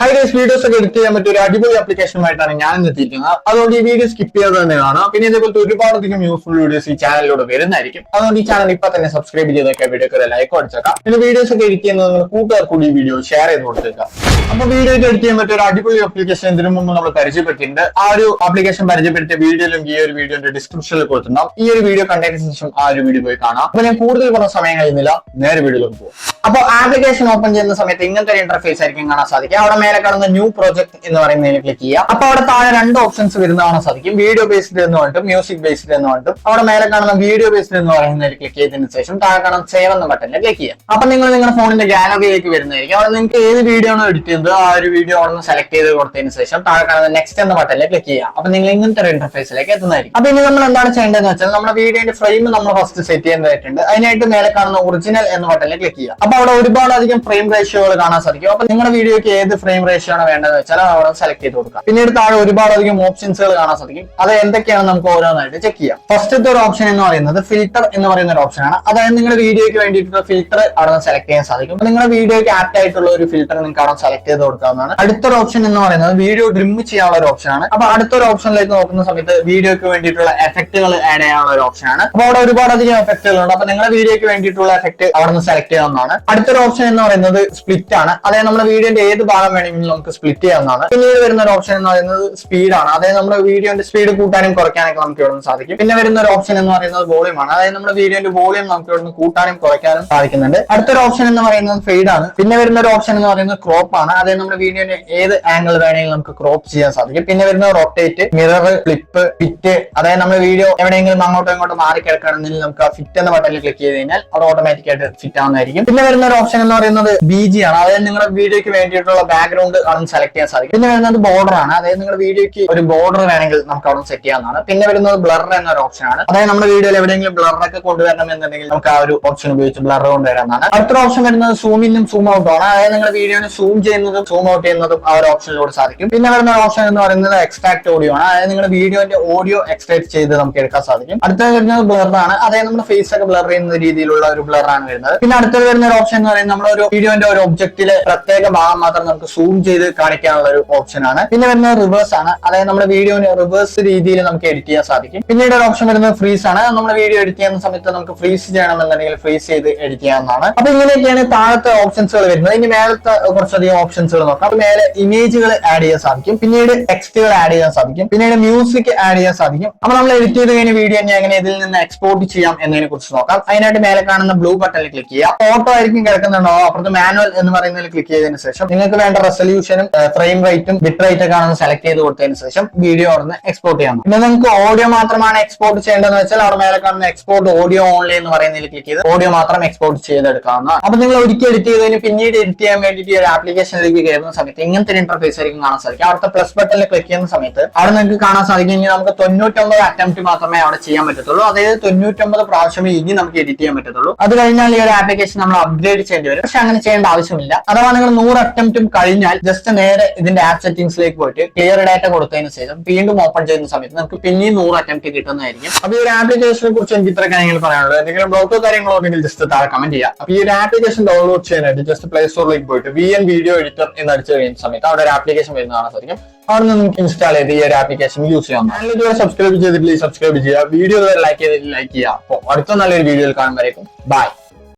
High guys, videos ഒക്കെ edit ചെയ്യാൻ പറ്റിയ ഒരു അടിപൊളി ആപ്ലിക്കേഷനുമായിട്ടാണ് ഞാൻ എത്തിയിരിക്കുന്നത്. അതുകൊണ്ട് ഈ വീഡിയോ സ്കിപ്പ് ചെയ്യാതെ തന്നെ കാണാം. പിന്നെ ഇതേപോലത്തെ ഒരുപാടധികം യൂസ്ഫുൾ വീഡിയോസ് ഈ ചാനലിലൂടെ വരുന്നതായിരിക്കും. അതുകൊണ്ട് ഈ ചാനൽ ഇപ്പൊ തന്നെ സബ്സ്ക്രൈബ് ചെയ്തൊക്കെ വീഡിയോക്ക് ഒരു ലൈക്ക് അടിച്ചേക്കാം. പിന്നെ വീഡിയോസ് ഒക്കെ എഡിറ്റ് ചെയ്യുന്നത് നിങ്ങൾ കൂട്ടുകാർക്കൂടി ഈ വീഡിയോ ഷെയർ ചെയ്ത് കൊടുത്തേക്കാം. അപ്പൊ വീഡിയോ എഡിറ്റ് ചെയ്യാൻ പറ്റിയ ഒരു അടിപൊളി ആപ്ലിക്കേഷൻ ഇതിനു മുമ്പ് നമ്മൾ പരിചയപ്പെടുത്തിയിട്ടുണ്ട്. ആ ഒരു ആപ്ലിക്കേഷൻ പരിചയപ്പെടുത്തിയ വീഡിയോയിലും ഈ ഒരു വീഡിയോന്റെ ഡിസ്ക്രിപ്ഷനിൽ കൊടുത്തിട്ടുണ്ടാവും. ഈ ഒരു വീഡിയോ കണ്ടതിന് ശേഷം ആ ഒരു വീഡിയോ പോയി കാണാം. അപ്പൊ ഞാൻ കൂടുതൽ പറഞ്ഞ സമയം കഴിയുന്നില്ല, നേരെ വീഡിയോയിലേക്ക് പോകും. അപ്പോൾ ആപ്ലിക്കേഷൻ ഓപ്പൺ ചെയ്യുന്ന സമയത്ത് ഇങ്ങനത്തെ ഒരു ഇന്റർഫേസ് ആയിരിക്കും കാണാൻ സാധിക്കും. അവിടെ മേലെ കാണുന്ന ന്യൂ പ്രോജക്ട് എന്ന് പറയുന്നതിൽ ക്ലിക്ക് ചെയ്യുക. അപ്പൊ അവിടെ താഴെ രണ്ട് ഓപ്ഷൻസ് വരുന്ന കാണാൻ സാധിക്കും. വീഡിയോ ബേസ്ഡ് എന്ന് പറഞ്ഞിട്ടും മ്യൂസിക് ബേസ്ഡ് എന്ന് പറഞ്ഞിട്ടും അവിടെ മേലെ കാണുന്ന വീഡിയോ ബേസ്ഡ് എന്ന് പറയുന്നതിൽ ക്ലിക്ക് ചെയ്തതിനു ശേഷം താഴെ കാണുന്ന സേവ് എന്ന ബട്ടണിൽ ക്ലിക്ക് ചെയ്യുക. അപ്പൊ നിങ്ങൾ നിങ്ങളുടെ ഫോണിന്റെ ഗാലറിയിലേക്ക് വരുന്നതായിരിക്കും. അവിടെ നിങ്ങൾക്ക് ഏത് വീഡിയോ ആണോ എഡിറ്റ് ചെയ്യുന്നത് ആ ഒരു വീഡിയോ അവിടെ സെലക്ട് ചെയ്ത് കൊടുത്തതിന് ശേഷം താഴെ കാണുന്ന നെക്സ്റ്റ് എന്ന ബട്ടണിൽ ക്ലിക്ക് ചെയ്യുക. അപ്പൊ നിങ്ങൾ ഇങ്ങനത്തെ ഒരു ഇന്റർഫേസിലേക്ക് എത്തുന്നതായിരിക്കും. അപ്പൊ ഇനി നമ്മൾ എന്താണ് ചെയ്യേണ്ടതെന്ന് വെച്ചാൽ നമ്മുടെ വീഡിയോന്റെ ഫ്രെയിം നമ്മൾ ഫസ്റ്റ് സെറ്റ് ചെയ്യേണ്ടതായിട്ടുണ്ട്. അതിനായിട്ട് മേലെ കാണുന്ന ഒറിജിനൽ എന്ന ബട്ടണിൽ ക്ലിക്ക് ചെയ്യുക. അപ്പൊ അവിടെ ഒരുപാട് അധികം ഫ്രെയിം റേഷ്യോകൾ കാണാൻ സാധിക്കും. അപ്പൊ നിങ്ങളുടെ വീഡിയോക്ക് ഏത് ഫ്രെയിം റേഷ്യോ ആണ് വേണ്ടതെന്ന് വെച്ചാൽ അവിടെ സെലക്ട് ചെയ്ത് കൊടുക്കുക. പിന്നീട് താഴെ ഒരുപാട് അധികം ഓപ്ഷൻസുകൾ കാണാൻ സാധിക്കും. അത് എന്തൊക്കെയാണ് നമുക്ക് ഓരോന്നായിട്ട് ചെക്ക് ചെയ്യാം. ഫസ്റ്റത്തെ ഒരു ഓപ്ഷൻ എന്ന് പറയുന്നത് ഫിൽറ്റർ എന്ന് പറയുന്ന ഒരു ഓപ്ഷൻ ആണ്. അതായത് നിങ്ങളുടെ വീഡിയോക്ക് വേണ്ടിയിട്ടുള്ള ഫിൽറ്റർ അവിടെ നിന്ന് സെലക്ട് ചെയ്യാൻ സാധിക്കും. നിങ്ങളുടെ വീഡിയോക്ക് ആപ്റ്റ് ആയിട്ടുള്ള ഒരു ഫിൽറ്റർ നിങ്ങൾക്ക് അവിടെ സെലക്ട് ചെയ്ത് കൊടുക്കാവുന്നതാണ്. അടുത്തൊരു ഓപ്ഷൻ എന്ന് പറയുന്നത് വീഡിയോ ട്രിം ചെയ്യാനുള്ള ഒരു ഓപ്ഷൻ ആണ്. അപ്പൊ അടുത്തൊരു ഓപ്ഷനിലേക്ക് നോക്കുന്ന സമയത്ത് വീഡിയോക്ക് വേണ്ടിയിട്ടുള്ള എഫക്റ്റുകൾ ആഡ് ചെയ്യാനുള്ള ഒരു ഓപ്ഷൻ ആണ്. അപ്പൊ അവിടെ ഒരുപാട് അധികം എഫക്റ്റുകൾ ഉണ്ട്. അപ്പൊ നിങ്ങളുടെ വീഡിയോക്ക് വേണ്ടിയിട്ടുള്ള എഫക്ട് അവിടെ നിന്ന് സെലക്ട് ചെയ്യാവുന്നതാണ്. അടുത്തൊരു ഓപ്ഷൻ എന്ന് പറയുന്നത് സ്പ്ലിറ്റ് ആണ്. അതായത് നമ്മുടെ വീഡിയോന്റെ ഏത് ഭാഗം വേണമെങ്കിലും നമുക്ക് സ്പ്ലിറ്റ് ചെയ്യാവുന്നതാണ്. പിന്നീട് വരുന്ന ഒരു ഓപ്ഷൻ എന്ന് പറയുന്നത് സ്പീഡ് ആണ്. അതായത് നമ്മുടെ വീഡിയോന്റെ സ്പീഡ് കൂട്ടാനും കുറയ്ക്കാനൊക്കെ നമുക്ക് ഇവിടെ നിന്ന് സാധിക്കും. പിന്നെ വരുന്ന ഒരു ഓപ്ഷൻ എന്ന് പറയുന്നത് വോളിയം ആണ്. അതായത് നമ്മുടെ വീഡിയോന്റെ വോളിയം നമുക്ക് ഇവിടെ നിന്ന് കൂട്ടാനും കുറയ്ക്കാനും സാധിക്കുന്നുണ്ട്. അടുത്തൊരു ഓപ്ഷൻ എന്ന് പറയുന്നത് ഫെയ്ഡ് ആണ്. പിന്നെ വരുന്ന ഒരു ഓപ്ഷൻ എന്ന് പറയുന്നത് ക്രോപ്പ് ആണ്. അതായത് നമ്മുടെ വീഡിയോന്റെ ഏത് ആംഗിൾ വേണമെങ്കിലും നമുക്ക് ക്രോപ്പ് ചെയ്യാൻ സാധിക്കും. പിന്നെ വരുന്ന റൊട്ടേറ്റ്, മിറർ, ഫ്ലിപ്പ്, ഫിറ്റ്. അതായത് നമ്മുടെ വീഡിയോ എവിടെയെങ്കിലും അങ്ങോട്ടോ ഇങ്ങോട്ടോ മാറി കിടക്കണമെങ്കിൽ നമുക്ക് ആ ഫിറ്റ് എന്ന ബട്ടണിൽ ക്ലിക്ക് ചെയ്ത് കഴിഞ്ഞാൽ അത് ഓട്ടോമാറ്റിക് ആയിട്ട് ഫിറ്റ് ആവുന്നതായിരിക്കും. പിന്നെ വരുന്ന ഒരു ഓപ്ഷൻ എന്ന് പറയുന്നത് ബിജി ആണ്. അതായത് നിങ്ങളുടെ വീഡിയോക്ക് വേണ്ടിയിട്ടുള്ള ബാക്ക്ഗ്രൗണ്ട് അവിടെ സെലക്ട് ചെയ്യാൻ സാധിക്കും. പിന്നെ വരുന്നത് ബോർഡർ ആണ്. അതായത് നിങ്ങളുടെ വീഡിയോക്ക് ഒരു ബോർഡർ വേണമെങ്കിൽ നമുക്ക് അവിടെ സെറ്റ് ചെയ്യാവുന്നതാണ്. പിന്നെ വരുന്നത് ബ്ലർ എന്നൊരു ഓപ്ഷൻ ആണ്. അതായത് നമ്മുടെ വീഡിയോയിൽ എവിടെയെങ്കിലും ബ്ലറൊക്കെ കൊണ്ടുവരണം എന്നുണ്ടെങ്കിൽ നമുക്ക് ആ ഒരു ഓപ്ഷൻ ഉപയോഗിച്ച് ബ്ലർ കൊണ്ടുവരാനാണ്. അടുത്തൊരു ഓപ്ഷൻ വരുന്നത് സൂം ഇന്നും സൂം ഔട്ടും ആണ്. അതായത് നിങ്ങളുടെ വീഡിയോനെ സൂം ചെയ്യുന്നതും സൂം ഔട്ട് ചെയ്യുന്നതും ആ ഒരു ഓപ്ഷനിലൂടെ സാധിക്കും. പിന്നെ വരുന്ന ഓപ്ഷൻ എന്ന് പറയുന്നത് എക്സ്ട്രാക്ട് ഓഡിയോ ആണ്. അതായത് നിങ്ങളുടെ വീഡിയോന്റെ ഓഡിയോ എക്സ്ട്രാക്ട് ചെയ്ത് നമുക്ക് എടുക്കാൻ സാധിക്കും. അടുത്തത് വരുന്നത് ബ്ലർ ആണ്. അതായത് നമ്മുടെ ഫേസ് ഒക്കെ ബ്ലർ ചെയ്യുന്ന രീതിയിലുള്ള ഒരു ബ്ലർ ആണ് വരുന്നത്. പിന്നെ അടുത്തത് വരുന്ന ഒരു ഓപ്ഷൻ എന്ന് പറയുന്നത് നമ്മുടെ ഒരു വീഡിയോന്റെ ഒരു ഒബ്ജക്റ്റിലെ പ്രത്യേക ഭാഗം മാത്രം നമുക്ക് സൂം ചെയ്ത് കാണിക്കാനുള്ള ഒരു ഓപ്ഷൻ ആണ്. പിന്നെ വരുന്നത് റിവേഴ്സ് ആണ്. അതായത് നമ്മുടെ വീഡിയോനെ റിവേഴ്സ് രീതിയിൽ നമുക്ക് എഡിറ്റ് ചെയ്യാൻ സാധിക്കും. പിന്നീട് ഒരു ഓപ്ഷൻ വരുന്നത് ഫ്രീസ് ആണ്. നമ്മുടെ വീഡിയോ എഡിറ്റ് ചെയ്യുന്ന സമയത്ത് നമുക്ക് ഫ്രീസ് ചെയ്യണമെന്നുണ്ടെങ്കിൽ ഫ്രീസ് ചെയ്ത് എഡിറ്റ് ചെയ്യാവുന്നതാണ്. അപ്പൊ ഇങ്ങനെയൊക്കെയാണ് താഴത്തെ ഓപ്ഷൻസുകൾ വരുന്നത്. ഇനി മേലത്തെ കുറച്ചധികം ഓപ്ഷൻസുകൾ നോക്കാം. അപ്പൊ മേലെ ഇമേജുകൾ ആഡ് ചെയ്യാൻ സാധിക്കും. പിന്നീട് ടെക്സ്റ്റുകൾ ആഡ് ചെയ്യാൻ സാധിക്കും. പിന്നീട് മ്യൂസിക് ആഡ് ചെയ്യാൻ സാധിക്കും. അപ്പൊ നമ്മൾ എഡിറ്റ് ചെയ്ത് കഴിഞ്ഞ വീഡിയോ എങ്ങനെ ഇതിൽ നിന്ന് എക്സ്പോർട്ട് ചെയ്യാം എന്നതിനെ കുറിച്ച് നോക്കാം. അതിനായിട്ട് മേലെ കാണുന്ന ബ്ലൂ ബട്ടണിൽ ക്ലിക്ക് ചെയ്യുക. ഫോട്ടോ ആയിരിക്കും കിടക്കുന്നുണ്ടോ അപ്പുറത്ത് മാനുവൽ എന്ന് പറയുന്നതിൽ ക്ലിക്ക് ചെയ്തതിനു ശേഷം നിങ്ങൾക്ക് വേണ്ട റെസൊല്യൂഷനും ഫ്രെയിം റേറ്റും ബിറ്റ് റേറ്റ് ഒക്കെ ആണെന്ന് സെലക്ട് ചെയ്ത് കൊടുത്തതിന് ശേഷം വീഡിയോ അവിടെ എക്സ്പോർട്ട് ചെയ്യാം. പിന്നെ നിങ്ങൾക്ക് ഓഡിയോ മാത്രമാണ് എക്സ്പോർട്ട് ചെയ്യേണ്ടതെന്ന് വെച്ചാൽ അവിടെ മേലെ കാണുന്ന എക്സ്പോർട്ട് ഓഡിയോ ഓൺലി എന്ന് പറയുന്നതിൽ ക്ലിക്ക് ചെയ്ത് ഓഡിയോ മാത്രം എക്സ്പോർട്ട് ചെയ്തെടുക്കാവുന്നതാണ്. അപ്പൊ നിങ്ങൾ ഒരിക്കൽ എഡിറ്റ് ചെയ്തതിന് പിന്നീട് എഡിറ്റ് ചെയ്യാൻ വേണ്ടിയിട്ട് ഒരു ആപ്ലിക്കേഷനിലേക്ക് കയറുന്ന സമയത്ത് ഇങ്ങനത്തെ ഒരു ഇന്റർഫേസ് ആയിരിക്കും കാണാൻ സാധിക്കും. അവിടുത്തെ പ്ലസ് ബട്ടണിൽ ക്ലിക്ക് ചെയ്യുന്ന സമയത്ത് അവിടെ നിങ്ങൾക്ക് കാണാൻ സാധിക്കും ഇനി നമുക്ക് 99 അറ്റംപ്റ്റ് മാത്രമേ അവിടെ ചെയ്യാൻ പറ്റത്തുള്ളൂ. അതായത് 99 പ്രാവശ്യമേ ഇനി നമുക്ക് എഡിറ്റ് ചെയ്യാൻ പറ്റത്തുള്ളൂ. അത് കഴിഞ്ഞാൽ ഈ ഒരു ആപ്ലിക്കേഷൻ നമ്മൾ അപ്ഗ്രേഡ് ചെയ്യേണ്ടി വരും. പക്ഷെ അങ്ങനെ ചെയ്യേണ്ട ആവശ്യമില്ല. അഥവാ നിങ്ങൾ 100 അറ്റംപ്റ്റും കഴിഞ്ഞാൽ ജസ്റ്റ് നേരെ ഇതിന്റെ ആപ്പ് സെറ്റിംഗ്സിലേക്ക് പോയിട്ട് ക്ലിയർ ഡാറ്റ കൊടുത്തതിന് ശേഷം വീണ്ടും ഓപ്പൺ ചെയ്യുന്ന സമയത്ത് നമുക്ക് പിന്നെയും 100 അറ്റംപ്റ്റ് കിട്ടുന്നതായിരിക്കും. അപ്പൊ ഈ ഒരു ആപ്ലിക്കേഷനെ കുറിച്ച് എനിക്ക് ഇത്ര കാര്യങ്ങൾ പറയാനുള്ളത്. എന്തെങ്കിലും ബ്ലോഗോ കാര്യങ്ങളോ ഉണ്ടെങ്കിൽ ജസ്റ്റ് താഴെ കമന്റ് ചെയ്യാം. അപ്പൊ ഈ ഒരു ആപ്ലിക്കേഷൻ ഡൗൺലോഡ് ചെയ്യാനായിട്ട് ജസ്റ്റ് പ്ലേ സ്റ്റോറിലേക്ക് പോയിട്ട് VN വീഡിയോ എഡിറ്റർ എന്ന് അടിച്ചു കഴിയുന്ന സമയത്ത് അവിടെ ഒരു ആപ്ലിക്കേഷൻ വരുന്നതാണ് സാധിക്കും. അവിടെ നിന്ന് നിങ്ങൾക്ക് ഇൻസ്റ്റാൾ ചെയ്ത് ഈ ഒരു ആപ്ലിക്കേഷൻ യൂസ് ചെയ്യാം. ഇതുവരെ സബ്സ്ക്രൈബ് ചെയ്തിട്ടില്ലെങ്കിൽ സബ്സ്ക്രൈബ് ചെയ്യുക. വീഡിയോ ലൈക്ക് ചെയ്തിട്ട് ലൈക്ക് ചെയ്യുക. അപ്പോൾ അടുത്ത നല്ലൊരു വീഡിയോയിൽ കാണുമ്പോഴേക്കും ബൈ.